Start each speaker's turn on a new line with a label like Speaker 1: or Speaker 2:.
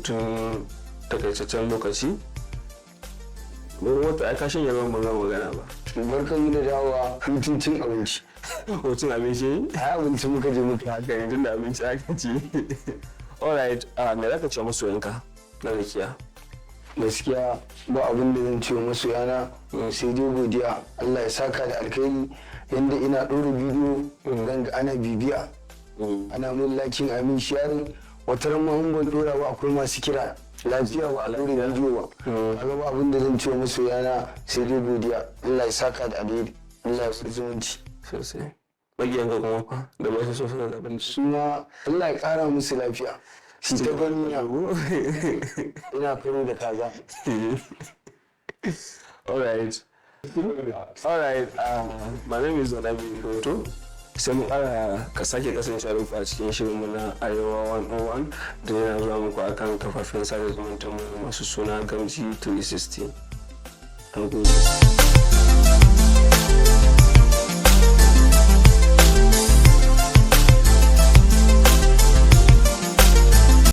Speaker 1: hutun takaitaccen lokaci. Mun wata aka shanye ruwan ban magana ba.
Speaker 2: Barkan mu da dawowa hutun cin abinci.
Speaker 1: Hutun abinci?
Speaker 2: Ai abinci muka je muka
Speaker 1: haka ne tunda abinci aka ci. Alright, me zaka ce masoyanka na Rakiya?
Speaker 2: Gaskiya ba abin da zan ce masoyana sai dai godiya. Allah ya saka da alkhairi yanda ina ɗora bidiyo zan ga ana bibiya. Ana mun lakin amin sharing wata ran ma ban ɗora ba akwai masu kira lafiya ba a ɗora bidiyo ba. Kaga ba abin da zan ce masoyana sai dai godiya. Allah ya saka da alheri. Allah ya zumunci.
Speaker 1: Sosai. Magiyan ga kuma fa da ba su so su da abinci.
Speaker 2: Suna Allah ya ƙara musu lafiya. Shi ta gani na ina karo da kaza.
Speaker 1: Alright. My name is Onabi Doto. Sai mu ƙara ka sake kasancewa da ku a cikin shirinmu na Arewa 101 da yana zuwa muku akan kafafen sada zumunta masu suna Gamji 360.